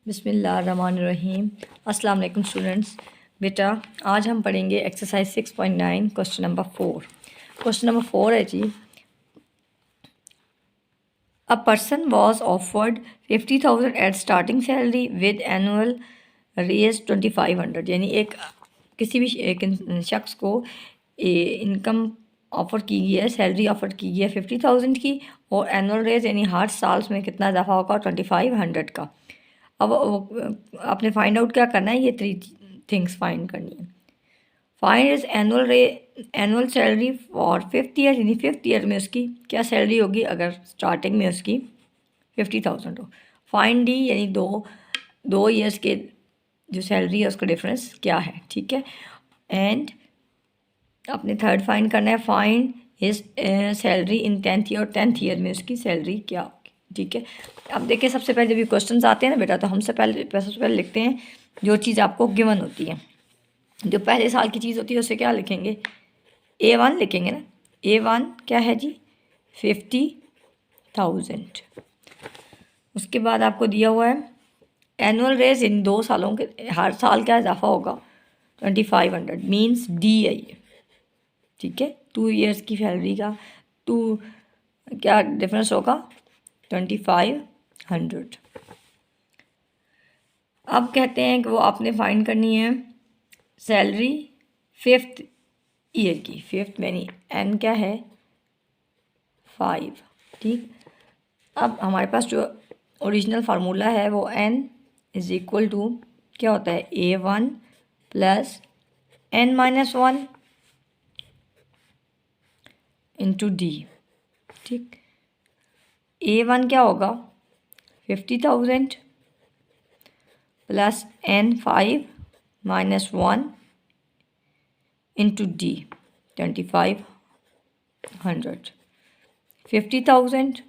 बिस्मिल्लाहिर्रहमानिर्रहीम। अस्सलाम वालेकुम स्टूडेंट्स। बेटा आज हम पढ़ेंगे exercise 6.9 question number 4। Question number 4 है जी, a person was offered 50,000 at starting salary with annual raise 2500। यानी किसी भी एक शख्स को इनकम ऑफ़र की गई है, सैलरी ऑफ़र की गई है 50,000 की, और एनुअल रेज यानी हर साल में कितना इजाफा होगा 2500 का। अब आपने फाइंड आउट क्या करना है, ये 3 थिंग्स फाइंड करनी है। Find is annual salary for 5th year, यानी 5th ईयर में उसकी क्या सैलरी होगी अगर स्टार्टिंग में उसकी 50,000 हो। फाइंड डी, यानी दो ईयर्स के जो सैलरी है उसका डिफरेंस क्या है, ठीक है। एंड अपने थर्ड फाइंड करना है, find is salary in 10th year, और 10th ईयर में उसकी सैलरी क्या होगी, ठीक है। अब देखिए, सबसे पहले जब ये क्वेश्चन आते हैं ना बेटा, तो सबसे पहले लिखते हैं जो चीज़ आपको गिवन होती है। जो पहले साल की चीज़ होती है उसे क्या लिखेंगे, A1 लिखेंगे ना। A1 क्या है जी, 50,000। उसके बाद आपको दिया हुआ है एनुअल रेज, इन 2 सालों के हर साल क्या इजाफा होगा 2500, मीन्स डी है ये, ठीक है। 2 ईयर्स की सैलरी का क्या डिफरेंस होगा 2500। अब कहते हैं कि वो आपने फाइंड करनी है सैलरी 5th ईयर की। 5th यानी एन क्या है 5, ठीक। अब हमारे पास जो ओरिजिनल फार्मूला है वो एन इज इक्वल टू क्या होता है A1 plus n-1 into D, ठीक। A1 क्या होगा 50,000 plus n5 minus 1 into D 2500। 50,000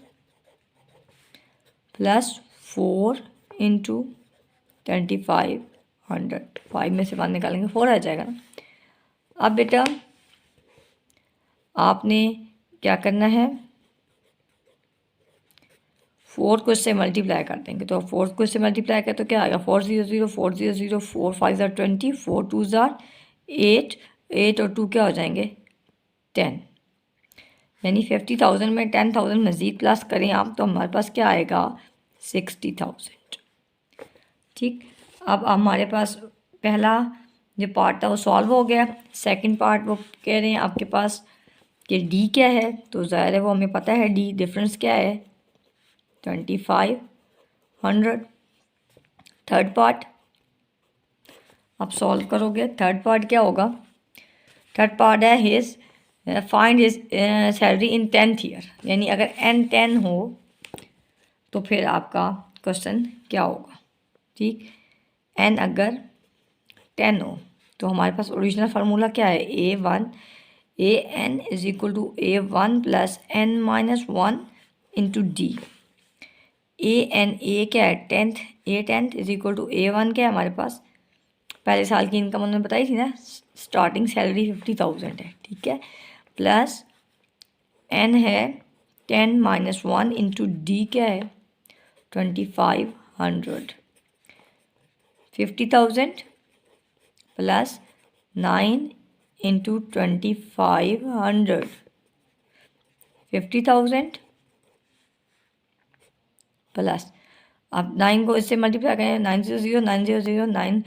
plus 4 into 2500, 5 में से 1 निकालेंगे 4 आ जाएगा ना। अब बेटा आपने क्या करना है, 4 को इससे मल्टीप्लाई कर देंगे, तो 4 को इससे मल्टीप्लाई करें तो क्या आएगा 400 400 4 5 20, 4 2 8, 8 और 2 क्या हो जाएंगे 10। यानी 50,000 में 10,000 मज़ीद प्लस करें आप तो हमारे पास क्या आएगा 60,000, ठीक। अब हमारे पास पहला जो पार्ट था वो सॉल्व हो गया। सेकंड पार्ट वो कह रहे हैं आपके पास कि डी क्या है, तो ज़ाहिर है वो हमें पता है डी डिफरेंस क्या है 2500। थर्ड पार्ट आप सॉल्व करोगे, थर्ड पार्ट क्या होगा, थर्ड पार्ट है his find his salary in 10th year. यानी अगर n 10 हो तो फिर आपका क्वेश्चन क्या होगा, ठीक। n अगर 10 हो तो हमारे पास ओरिजिनल फार्मूला क्या है A1 an is equal to A1 plus n-1 into D. A क्या है 10th, A10 is equal to A1 क्या है हमारे पास पहले साल की इनकम उन्होंने बताई थी ना, स्टार्टिंग सैलरी 50,000 है, ठीक है। प्लस n है 10 माइनस 1 इंटू डी क्या है 2500। 50,000 प्लस 9 इंटू 2500, 50,000 प्लस, अब 9 को इससे मल्टीप्लाई करें 900 900 9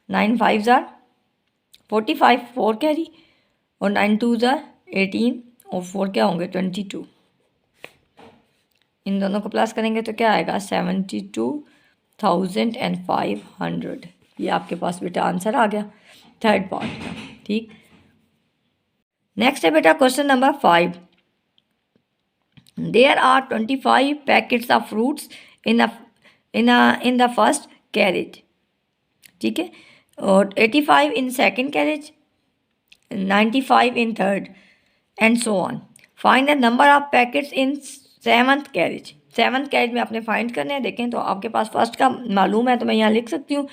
9 5 45, 4 कैरी, और 9 2 18, और 4 क्या होंगे 22। इन दोनों को प्लस करेंगे तो क्या आएगा 72,500। ये आपके पास बेटा आंसर आ गया थर्ड पार्ट का, ठीक। नेक्स्ट है बेटा question number 5। There are 25 packets of fruits in the first carriage, ठीक है, और 85 in second carriage, 95 in third, and so on. Find the number of packets in 7th carriage. 7th carriage में आपने find करने हैं। देखें तो आपके पास फर्स्ट का मालूम है तो मैं यहाँ लिख सकती हूँ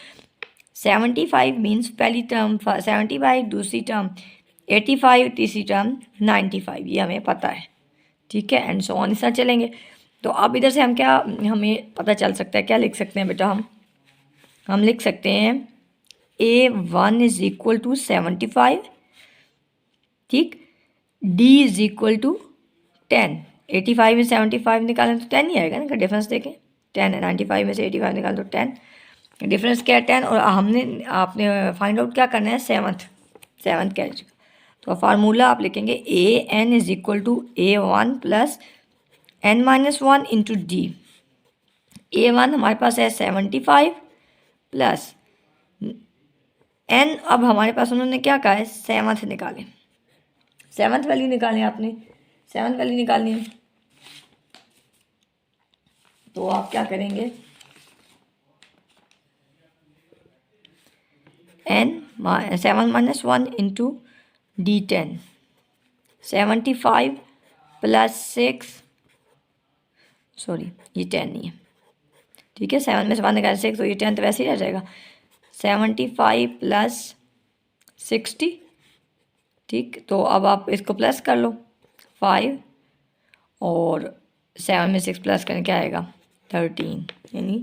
75 मीन्स पहली टर्म, 75 दूसरी टर्म, 85 तीसरी टर्म, 95 ये हमें पता है, ठीक है। एंड सो ऑन इस तरह चलेंगे। तो अब इधर से हम क्या हमें पता चल सकता है, क्या लिख सकते हैं बेटा हम हम लिख सकते हैं A1 इज इक्वल टू 75, ठीक, D इज इक्वल टू 10। 85 में 75 निकालें तो 10 ही आएगा ना, डिफरेंस देखें 10 है, 95 में से 85 निकाल तो 10, डिफरेंस क्या है 10। और आपने फाइंड आउट क्या करना है, सेवन्थ कैच। तो फार्मूला आप लिखेंगे AN is equal to A1 plus N-1 into D। A1 हमारे पास है 75 प्लस N, अब हमारे पास उन्होंने क्या कहा है, सेवन्थ निकालें, सेवन्थ वैल्यू निकालें, आपने सेवन्थ वैल्यू निकालनी है। तो आप क्या करेंगे, N 7 minus 1 into D10, 75 plus 6, sorry ये 10 नहीं है, ठीक है, 7 में से 1 निकाल 6 तो ये 10 तो वैसे ही रह जाएगा। 75 प्लस 60, ठीक, तो अब आप इसको प्लस कर लो 5 और 7 में 6 प्लस करने क्या आएगा 13, यानी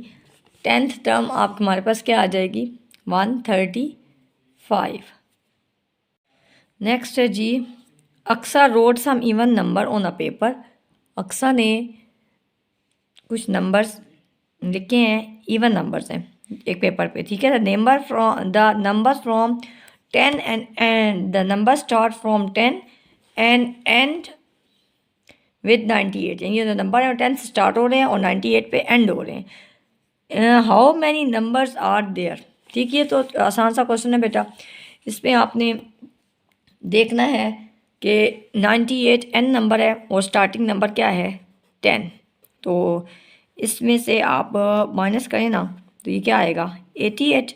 10th टर्म आप हमारे पास क्या आ जाएगी 135। नेक्स्ट है जी, Aqsa wrote some even number on a paper. Aqsa ने कुछ नंबर्स लिखे हैं, इवन नंबर्स हैं एक पेपर पे, ठीक है। The numbers from 10 and the number start from 10 and and with 98, यानी जो नंबर है 10 से स्टार्ट हो रहे हैं और 98 पे एंड हो रहे हैं। How many numbers are there, ठीक, ये तो आसान सा क्वेश्चन है बेटा। इसमें आपने देखना है कि 98 एन नंबर है और स्टार्टिंग नंबर क्या है 10, तो इसमें से आप माइनस करें ना तो ये क्या आएगा 88,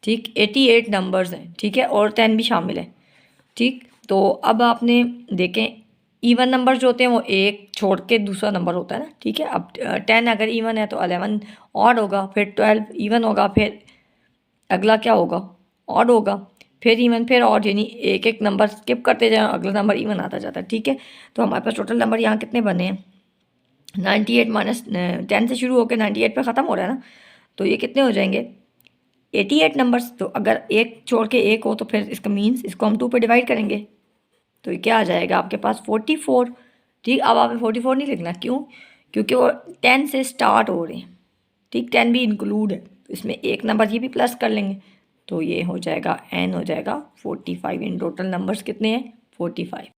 ठीक, 88 नंबर्स हैं, ठीक है, और 10 भी शामिल है, ठीक। तो अब आपने देखें इवन नंबर जो होते हैं वो एक छोड़ के दूसरा नंबर होता है ना, ठीक है। अब 10 अगर इवन है तो 11 ऑड होगा, फिर 12 इवन होगा, फिर अगला क्या होगा ऑड होगा, फिर इवन, फिर ऑड, यानी एक एक नंबर स्किप करते जाए अगला नंबर इवन आता जाता है, ठीक है। तो हमारे पास टोटल नंबर यहाँ कितने बने हैं 98 माइनस 10 से शुरू होकर 98 पे ख़त्म हो रहा है ना, तो ये कितने हो जाएंगे 88 नंबर्स। तो अगर एक छोड़ के एक हो तो फिर इसका मीन्स इसको हम 2 पे डिवाइड करेंगे तो ये क्या आ जाएगा आपके पास 44, ठीक। अब आपने 44 नहीं लिखना, क्यों, क्योंकि वो 10 से स्टार्ट हो रहे हैं, ठीक, 10 भी इंक्लूड है, तो इसमें एक नंबर ये भी प्लस कर लेंगे तो ये हो जाएगा n हो जाएगा 45। इन टोटल नंबर्स कितने हैं 45।